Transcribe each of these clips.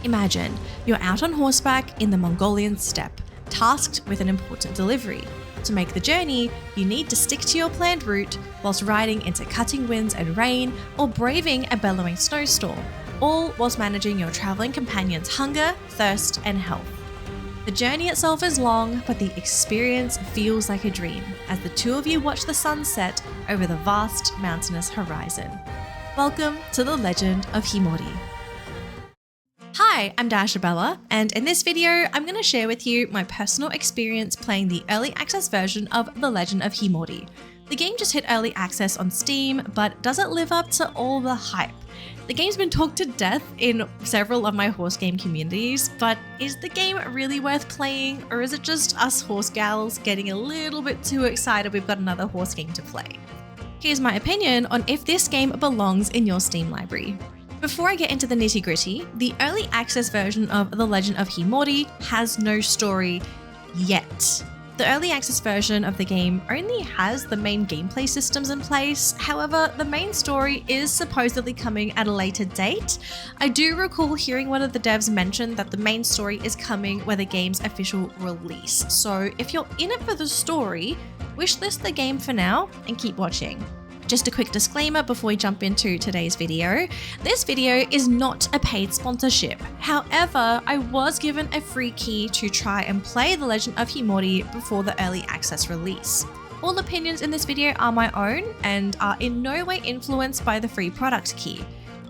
Imagine you're out on horseback in the Mongolian steppe, tasked with an important delivery. To make the journey, you need to stick to your planned route whilst riding into cutting winds and rain or braving a bellowing snowstorm, all whilst managing your traveling companion's hunger, thirst, and health. The journey itself is long, but the experience feels like a dream as the two of you watch the sun set over the vast mountainous horizon. Welcome to the Legend of Khiimori. Hi, I'm Dashabella, and in this video, I'm going to share with you my personal experience playing the early access version of The Legend of Khiimori. The game just hit early access on Steam, but doesn't live up to all the hype. The game's been talked to death in several of my horse game communities, but is the game really worth playing, or is it just us horse gals getting a little bit too excited we've got another horse game to play? Here's my opinion on if this game belongs in your Steam library. Before I get into the nitty-gritty, the early access version of The Legend of Khiimori has no story yet. The early access version of the game only has the main gameplay systems in place, however, the main story is supposedly coming at a later date. I do recall hearing one of the devs mention that the main story is coming with the game's official release, so if you're in it for the story, wishlist the game for now and keep watching. Just a quick disclaimer before we jump into today's video. This video is not a paid sponsorship. However, I was given a free key to try and play The Legend of Khiimori before the early access release. All opinions in this video are my own and are in no way influenced by the free product key.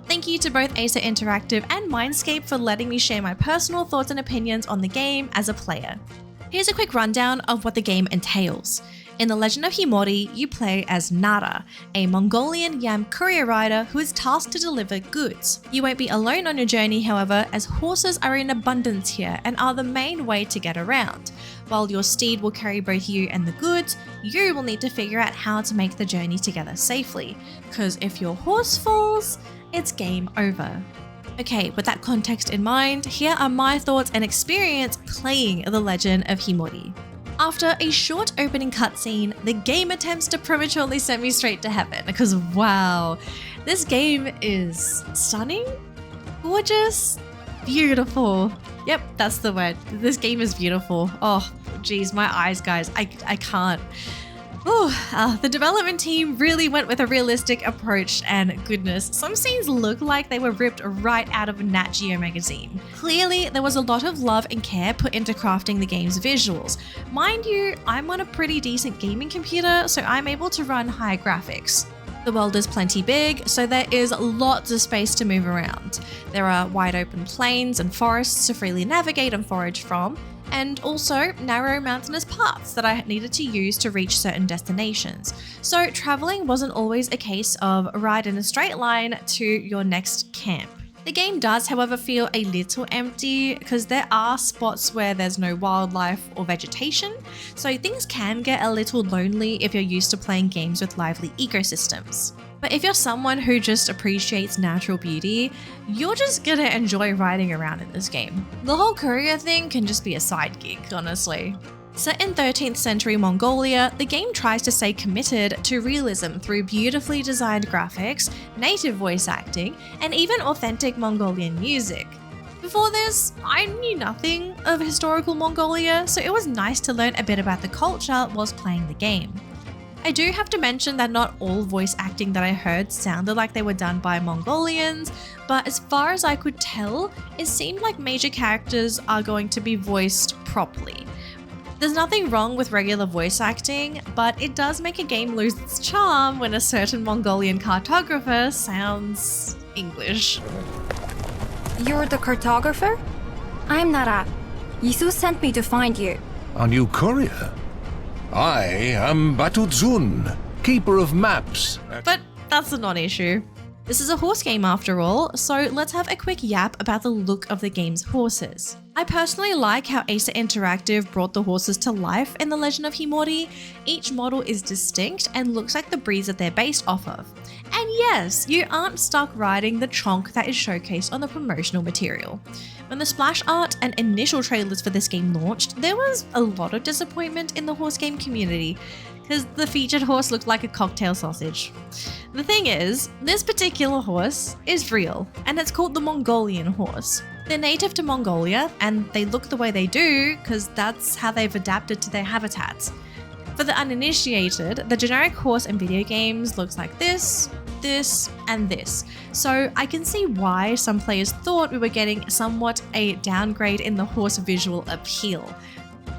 Thank you to both Acer Interactive and Mindscape for letting me share my personal thoughts and opinions on the game as a player. Here's a quick rundown of what the game entails. In The Legend of Khiimori, you play as Nara, a Mongolian yam courier rider who is tasked to deliver goods. You won't be alone on your journey, however, as horses are in abundance here and are the main way to get around. While your steed will carry both you and the goods, you will need to figure out how to make the journey together safely, because if your horse falls, it's game over. Okay, with that context in mind, here are my thoughts and experience playing The Legend of Khiimori. After a short opening cutscene, the game attempts to prematurely send me straight to heaven because wow, this game is stunning, gorgeous, beautiful. Yep, that's the word. This game is beautiful. Oh, geez, my eyes, guys. I can't. The development team really went with a realistic approach, and goodness, some scenes look like they were ripped right out of a Nat Geo magazine. Clearly, there was a lot of love and care put into crafting the game's visuals. Mind you, I'm on a pretty decent gaming computer, so I'm able to run high graphics. The world is plenty big, so there is lots of space to move around. There are wide open plains and forests to freely navigate and forage from, and also narrow mountainous paths that I needed to use to reach certain destinations. So traveling wasn't always a case of ride in a straight line to your next camp. The game does, however, feel a little empty because there are spots where there's no wildlife or vegetation, so things can get a little lonely if you're used to playing games with lively ecosystems. But if you're someone who just appreciates natural beauty, you're just gonna enjoy riding around in this game. The whole courier thing can just be a side gig, honestly. Set in 13th century Mongolia, the game tries to stay committed to realism through beautifully designed graphics, native voice acting, and even authentic Mongolian music. Before this, I knew nothing of historical Mongolia, so it was nice to learn a bit about the culture whilst playing the game. I do have to mention that not all voice acting that I heard sounded like they were done by Mongolians, but as far as I could tell, it seemed like major characters are going to be voiced properly. There's nothing wrong with regular voice acting, but it does make a game lose its charm when a certain Mongolian cartographer sounds English. You're the cartographer? I'm Nara. Yisu sent me to find you. A new courier? I am Batudzun, keeper of maps. But that's a non-issue. This is a horse game after all, so let's have a quick yap about the look of the game's horses. I personally like how Acer Interactive brought the horses to life in The Legend of Khiimori. Each model is distinct and looks like the breeds that they're based off of. And yes, you aren't stuck riding the chonk that is showcased on the promotional material. When the splash art and initial trailers for this game launched, there was a lot of disappointment in the horse game community, because the featured horse looked like a cocktail sausage. The thing is, this particular horse is real, and it's called the Mongolian horse. They're native to Mongolia, and they look the way they do because that's how they've adapted to their habitats. For the uninitiated, the generic horse in video games looks like this, and this. So I can see why some players thought we were getting somewhat a downgrade in the horse visual appeal.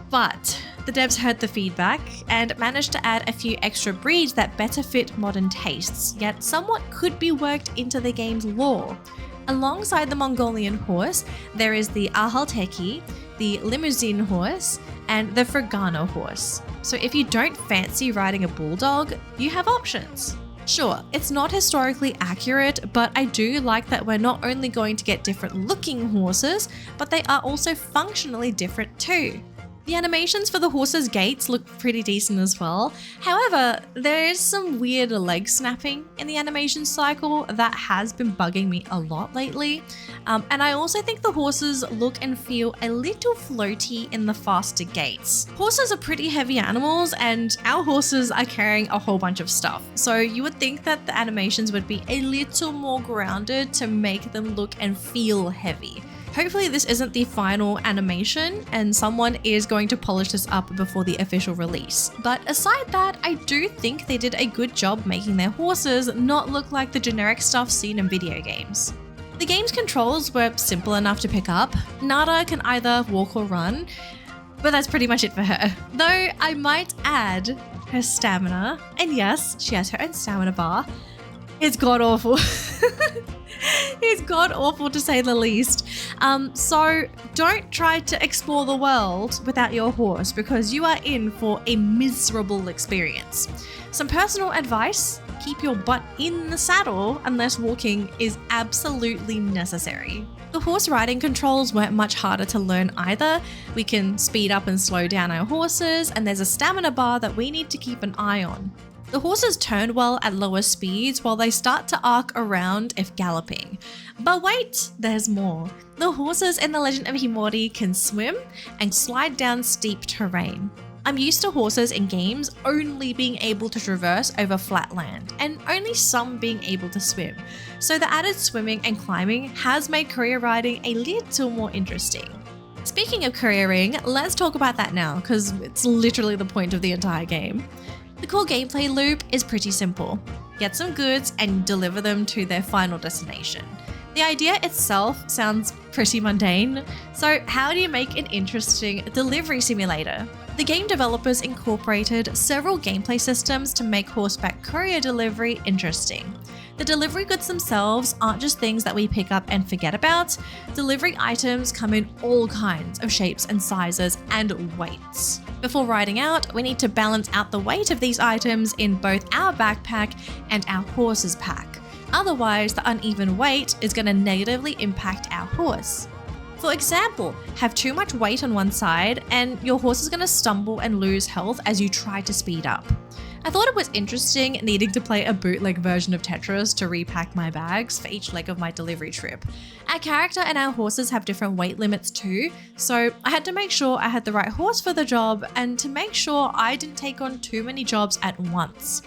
But the devs heard the feedback and managed to add a few extra breeds that better fit modern tastes, yet somewhat could be worked into the game's lore. Alongside the Mongolian horse, there is the Ahalteki, the Limousine horse, and the Fergana horse. So if you don't fancy riding a bulldog, you have options. Sure, it's not historically accurate, but I do like that we're not only going to get different looking horses, but they are also functionally different too. The animations for the horses' gaits look pretty decent as well. However, there is some weird leg snapping in the animation cycle that has been bugging me a lot lately. And I also think the horses look and feel a little floaty in the faster gaits. Horses are pretty heavy animals, and our horses are carrying a whole bunch of stuff. So you would think that the animations would be a little more grounded to make them look and feel heavy. Hopefully this isn't the final animation and someone is going to polish this up before the official release. But aside that, I do think they did a good job making their horses not look like the generic stuff seen in video games. The game's controls were simple enough to pick up. Nada can either walk or run, but that's pretty much it for her. Though I might add her stamina, and yes, she has her own stamina bar. It's god awful. It's god awful to say the least. So don't try to explore the world without your horse because you are in for a miserable experience. Some personal advice: keep your butt in the saddle unless walking is absolutely necessary. The horse riding controls weren't much harder to learn either. We can speed up and slow down our horses, and there's a stamina bar that we need to keep an eye on. The horses turn well at lower speeds while they start to arc around if galloping. But wait, there's more. The horses in the Legend of Khiimori can swim and slide down steep terrain. I'm used to horses in games only being able to traverse over flat land, and only some being able to swim. So the added swimming and climbing has made courier riding a little more interesting. Speaking of couriering, let's talk about that now, because it's literally the point of the entire game. The core gameplay loop is pretty simple. Get some goods and deliver them to their final destination. The idea itself sounds pretty mundane, so how do you make an interesting delivery simulator? The game developers incorporated several gameplay systems to make horseback courier delivery interesting. The delivery goods themselves aren't just things that we pick up and forget about. Delivery items come in all kinds of shapes and sizes and weights. Before riding out, we need to balance out the weight of these items in both our backpack and our horse's pack. Otherwise, the uneven weight is going to negatively impact our horse. For example, have too much weight on one side and your horse is going to stumble and lose health as you try to speed up. I thought it was interesting needing to play a bootleg version of Tetris to repack my bags for each leg of my delivery trip. Our character and our horses have different weight limits too, so I had to make sure I had the right horse for the job and to make sure I didn't take on too many jobs at once.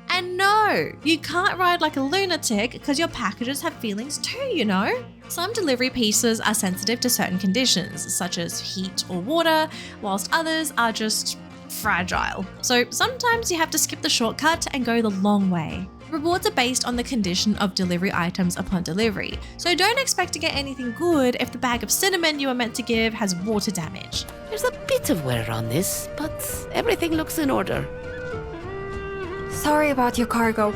And no, you can't ride like a lunatic because your packages have feelings too, you know? Some delivery pieces are sensitive to certain conditions, such as heat or water, whilst others are just fragile. So sometimes you have to skip the shortcut and go the long way. Rewards are based on the condition of delivery items upon delivery, so don't expect to get anything good if the bag of cinnamon you were meant to give has water damage. There's a bit of wear on this, but everything looks in order. Sorry about your cargo.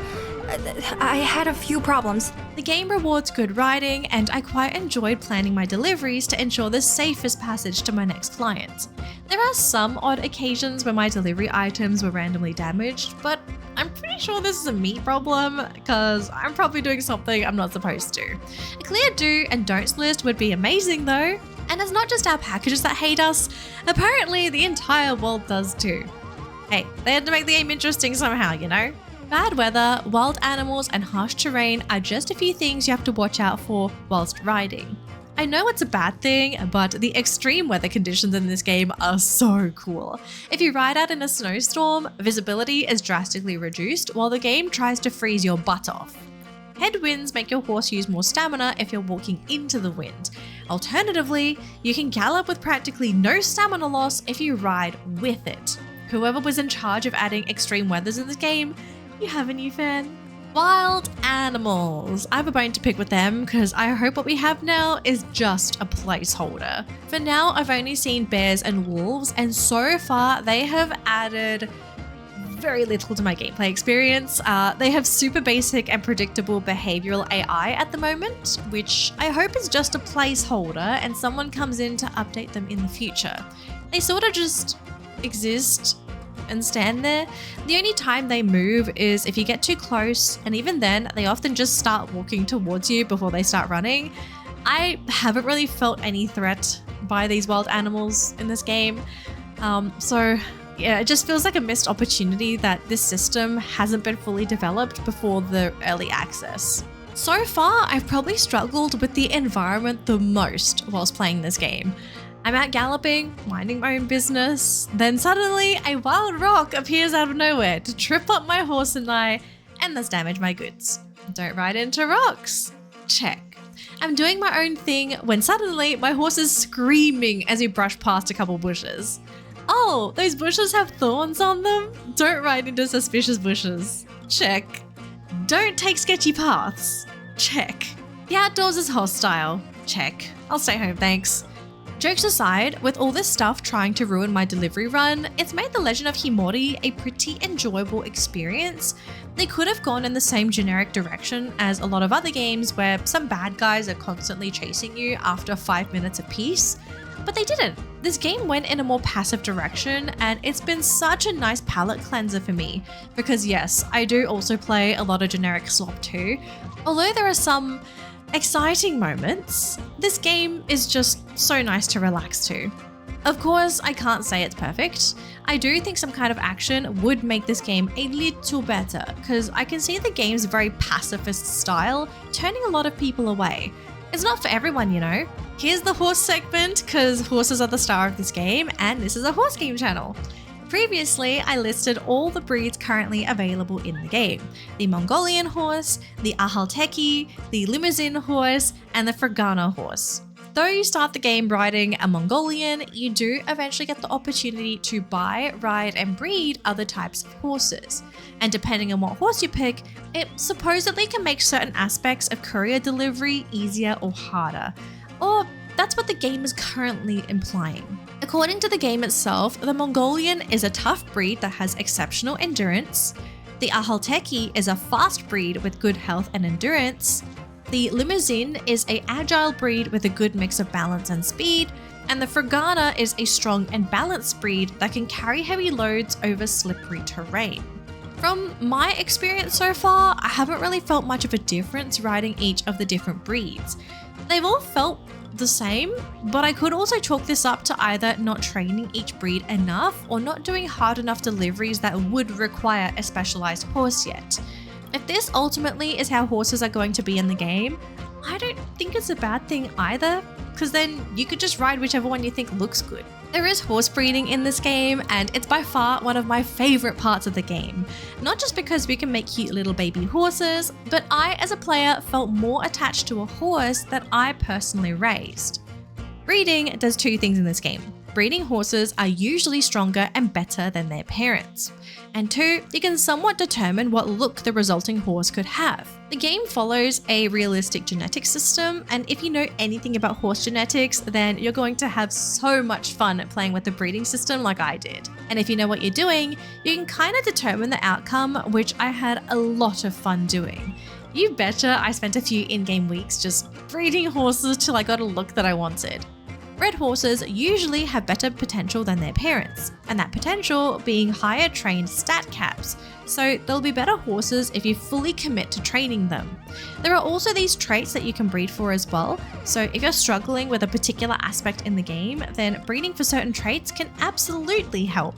I had a few problems. The game rewards good riding, and I quite enjoyed planning my deliveries to ensure the safest passage to my next client. There are some odd occasions where my delivery items were randomly damaged, but I'm pretty sure this is a me problem because I'm probably doing something I'm not supposed to. A clear do and don'ts list would be amazing though, and it's not just our packages that hate us, apparently the entire world does too. Hey, they had to make the game interesting somehow, you know? Bad weather, wild animals, and harsh terrain are just a few things you have to watch out for whilst riding. I know it's a bad thing, but the extreme weather conditions in this game are so cool. If you ride out in a snowstorm, visibility is drastically reduced while the game tries to freeze your butt off. Headwinds make your horse use more stamina if you're walking into the wind. Alternatively, you can gallop with practically no stamina loss if you ride with it. Whoever was in charge of adding extreme weathers in this game, you have a new fan. Wild animals. I have a bone to pick with them because I hope what we have now is just a placeholder. For now, I've only seen bears and wolves, and so far they have added very little to my gameplay experience. They have super basic and predictable behavioral AI at the moment, which I hope is just a placeholder and someone comes in to update them in the future. They sort of just exist and stand there. The only time they move is if you get too close, and even then, they often just start walking towards you before they start running. I haven't really felt any threat by these wild animals in this game. So yeah, it just feels like a missed opportunity that this system hasn't been fully developed before the early access. So far, I've probably struggled with the environment the most whilst playing this game. I'm out galloping, minding my own business, then suddenly a wild rock appears out of nowhere to trip up my horse and thus damage my goods. Don't ride into rocks. Check. I'm doing my own thing when suddenly my horse is screaming as we brush past a couple bushes. Oh, those bushes have thorns on them? Don't ride into suspicious bushes. Check. Don't take sketchy paths. Check. The outdoors is hostile. Check. I'll stay home, thanks. Jokes aside, with all this stuff trying to ruin my delivery run, it's made the Legend of Khiimori a pretty enjoyable experience. They could have gone in the same generic direction as a lot of other games where some bad guys are constantly chasing you after 5 minutes apiece, but they didn't. This game went in a more passive direction, and it's been such a nice palate cleanser for me, because yes, I do also play a lot of generic slop too. Although there are some exciting moments, this game is just so nice to relax to. Of course, I can't say it's perfect. I do think some kind of action would make this game a little better, because I can see the game's very pacifist style turning a lot of people away. It's not for everyone, you know. Here's the horse segment, because horses are the star of this game, and this is a horse game channel. Previously, I listed all the breeds currently available in the game. The Mongolian horse, the Ahalteki, the Limousine horse, and the Fergana horse. Though you start the game riding a Mongolian, you do eventually get the opportunity to buy, ride, and breed other types of horses. And depending on what horse you pick, it supposedly can make certain aspects of courier delivery easier or harder. Or that's what the game is currently implying. According to the game itself, the Mongolian is a tough breed that has exceptional endurance. The Ahalteki is a fast breed with good health and endurance. The Limousine is an agile breed with a good mix of balance and speed. And the Fergana is a strong and balanced breed that can carry heavy loads over slippery terrain. From my experience so far, I haven't really felt much of a difference riding each of the different breeds. They've all felt the same, but I could also chalk this up to either not training each breed enough or not doing hard enough deliveries that would require a specialized horse yet. If this ultimately is how horses are going to be in the game, I don't think it's a bad thing either, because then you could just ride whichever one you think looks good. There is horse breeding in this game, and it's by far one of my favorite parts of the game. Not just because we can make cute little baby horses, but I as a player felt more attached to a horse that I personally raised. Breeding does two things in this game. Breeding horses are usually stronger and better than their parents. And two, you can somewhat determine what look the resulting horse could have. The game follows a realistic genetics system, and if you know anything about horse genetics, then you're going to have so much fun playing with the breeding system like I did. And if you know what you're doing, you can kind of determine the outcome, which I had a lot of fun doing. You betcha I spent a few in-game weeks just breeding horses till I got a look that I wanted. Bred horses usually have better potential than their parents, and that potential being higher trained stat caps, so they'll be better horses if you fully commit to training them. There are also these traits that you can breed for as well, so if you're struggling with a particular aspect in the game, then breeding for certain traits can absolutely help.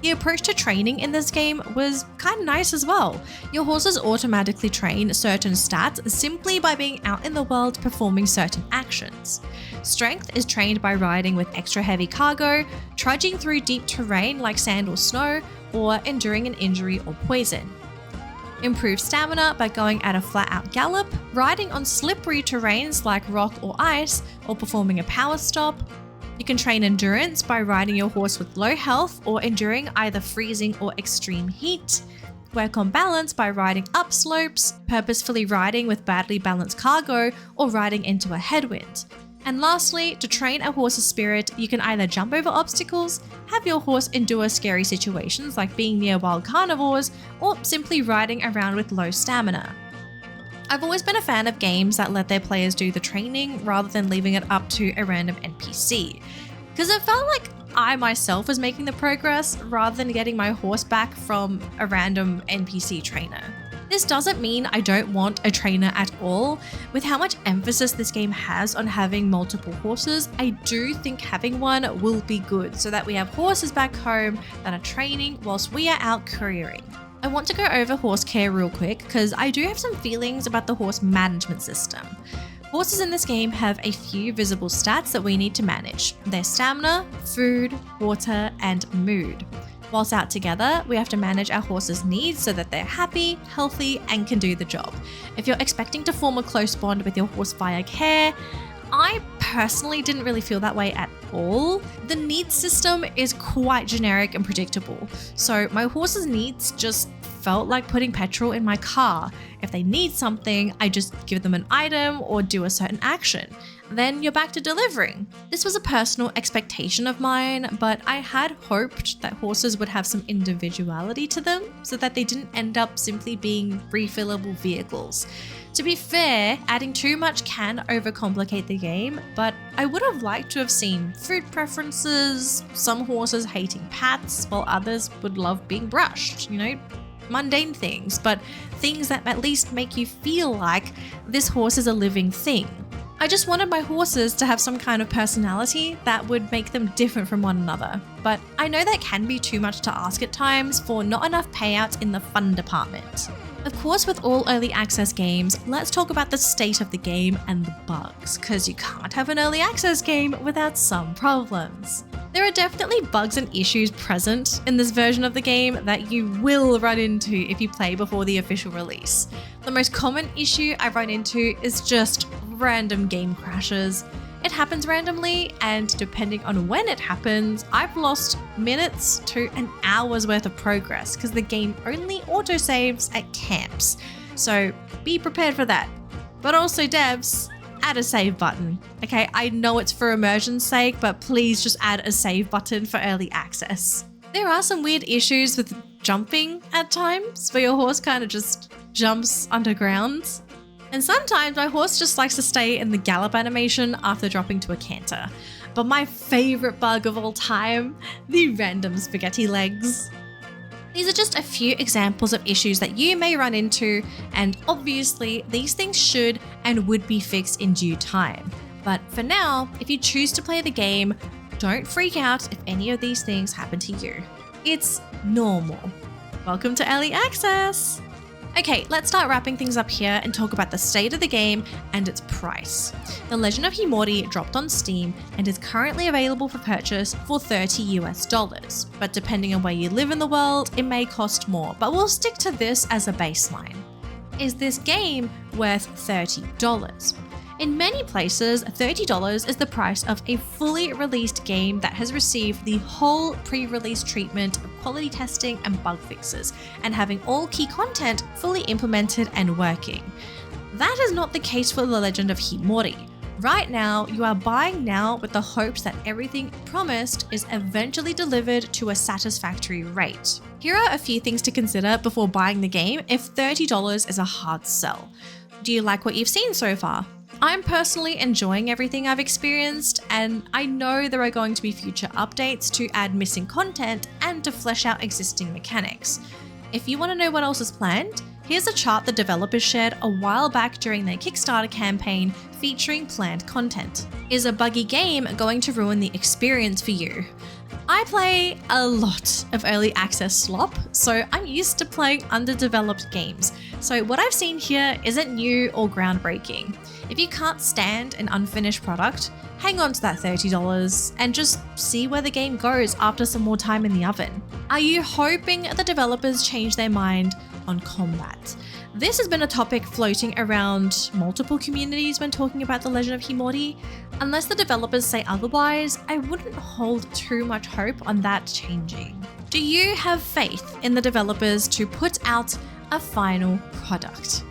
The approach to training in this game was kind of nice as well. Your horses automatically train certain stats simply by being out in the world performing certain actions. Strength is trained by riding with extra heavy cargo, trudging through deep terrain like sand or snow, or enduring an injury or poison. improve stamina by going at a flat-out gallop, riding on slippery terrains like rock or ice, or performing a power stop. You can train endurance by riding your horse with low health or enduring either freezing or extreme heat. Work on balance by riding up slopes, purposefully riding with badly balanced cargo, or riding into a headwind. And lastly, to train a horse's spirit, you can either jump over obstacles, have your horse endure scary situations like being near wild carnivores, or simply riding around with low stamina. I've always been a fan of games that let their players do the training rather than leaving it up to a random NPC, because it felt like I myself was making the progress rather than getting my horse back from a random NPC trainer. This doesn't mean I don't want a trainer at all. With how much emphasis this game has on having multiple horses, I do think having one will be good so that we have horses back home that are training whilst we are out couriering. I want to go over horse care real quick because I do have some feelings about the horse management system. Horses in this game have a few visible stats that we need to manage: their stamina, food, water, and mood. Whilst out together, we have to manage our horse's needs so that they're happy, healthy, and can do the job. If you're expecting to form a close bond with your horse via care, I personally didn't really feel that way at all. The needs system is quite generic and predictable, so my horse's needs just felt like putting petrol in my car. If they need something, I just give them an item or do a certain action. Then you're back to delivering. This was a personal expectation of mine, but I had hoped that horses would have some individuality to them so that they didn't end up simply being refillable vehicles. To be fair, adding too much can overcomplicate the game, but I would have liked to have seen food preferences, some horses hating pats, while others would love being brushed, mundane things, but things that at least make you feel like this horse is a living thing. I just wanted my horses to have some kind of personality that would make them different from one another, but I know that can be too much to ask at times for not enough payouts in the fun department. Of course, with all early access games, let's talk about the state of the game and the bugs, because you can't have an early access game without some problems. There are definitely bugs and issues present in this version of the game that you will run into if you play before the official release. The most common issue I run into is just random game crashes. It happens randomly, and depending on when it happens, I've lost minutes to an hour's worth of progress because the game only autosaves at camps. So be prepared for that. But also, devs, add a save button. Okay, I know it's for immersion's sake, but please just add a save button for early access. There are some weird issues with jumping at times, where your horse kind of just jumps underground. And sometimes my horse just likes to stay in the gallop animation after dropping to a canter. But my favorite bug of all time, the random spaghetti legs. These are just a few examples of issues that you may run into, and obviously these things should and would be fixed in due time. But for now, if you choose to play the game, don't freak out if any of these things happen to you. It's normal. Welcome to Early Access! Okay, let's start wrapping things up here and talk about the state of the game and its price. The Legend of Khiimori dropped on Steam and is currently available for purchase for $30 US, but depending on where you live in the world, it may cost more, but we'll stick to this as a baseline. Is this game worth $30? In many places, $30 is the price of a fully released game that has received the whole pre-release treatment of quality testing and bug fixes, and having all key content fully implemented and working. That is not the case for The Legend of Khiimori. Right now, you are buying now with the hopes that everything promised is eventually delivered to a satisfactory rate. Here are a few things to consider before buying the game if $30 is a hard sell. Do you like what you've seen so far? I'm personally enjoying everything I've experienced, and I know there are going to be future updates to add missing content and to flesh out existing mechanics. If you want to know what else is planned, here's a chart the developers shared a while back during their Kickstarter campaign featuring planned content. Is a buggy game going to ruin the experience for you? I play a lot of early access slop, so I'm used to playing underdeveloped games. So what I've seen here isn't new or groundbreaking. If you can't stand an unfinished product, hang on to that $30 and just see where the game goes after some more time in the oven. Are you hoping the developers change their mind on combat. This has been a topic floating around multiple communities when talking about The Legend of Khiimori. Unless the developers say otherwise, I wouldn't hold too much hope on that changing. Do you have faith in the developers to put out a final product?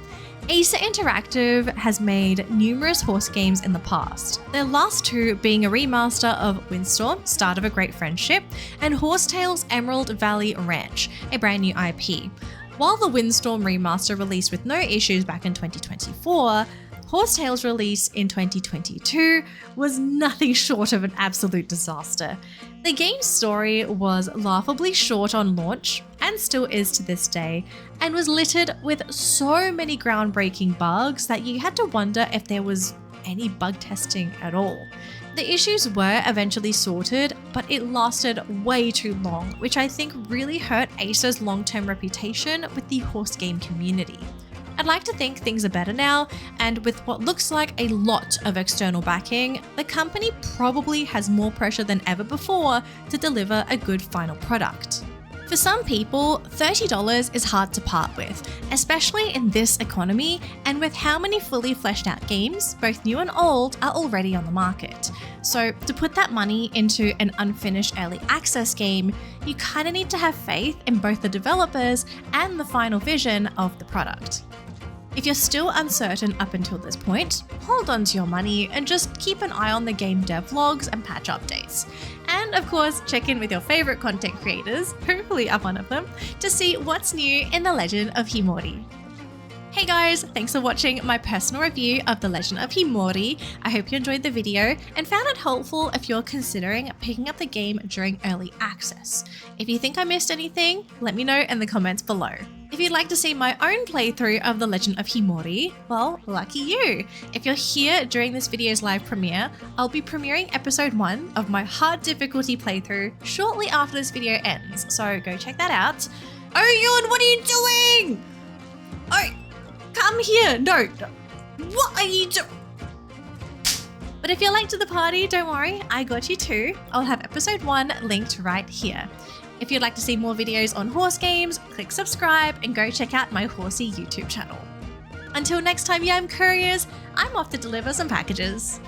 Acer Interactive has made numerous horse games in the past, their last two being a remaster of Windstorm, Start of a Great Friendship, and Horsetail's Emerald Valley Ranch, a brand new IP. While the Windstorm remaster released with no issues back in 2024, Horsetail's release in 2022 was nothing short of an absolute disaster. The game's story was laughably short on launch, and still is to this day, and was littered with so many groundbreaking bugs that you had to wonder if there was any bug testing at all. The issues were eventually sorted, but it lasted way too long, which I think really hurt Acer's long-term reputation with the horse game community. I'd like to think things are better now, and with what looks like a lot of external backing, the company probably has more pressure than ever before to deliver a good final product. For some people, $30 is hard to part with, especially in this economy and with how many fully fleshed out games, both new and old, are already on the market. So to put that money into an unfinished early access game, you kind of need to have faith in both the developers and the final vision of the product. If you're still uncertain up until this point, hold on to your money and just keep an eye on the game devlogs and patch updates. And of course, check in with your favorite content creators, hopefully I'm one of them, to see what's new in The Legend of Khiimori. Hey guys, thanks for watching my personal review of The Legend of Khiimori. I hope you enjoyed the video and found it helpful if you're considering picking up the game during early access. If you think I missed anything, let me know in the comments below. If you'd like to see my own playthrough of The Legend of Khiimori, well, lucky you! If you're here during this video's live premiere, I'll be premiering episode 1 of my hard difficulty playthrough shortly after this video ends, so go check that out. Oh, Yun, what are you doing? Oh, come here! No! What are you doing? But if you're late to the party, don't worry, I got you too. I'll have episode 1 linked right here. If you'd like to see more videos on horse games, click subscribe and go check out my horsey YouTube channel. Until next time, Yam Couriers, I'm off to deliver some packages.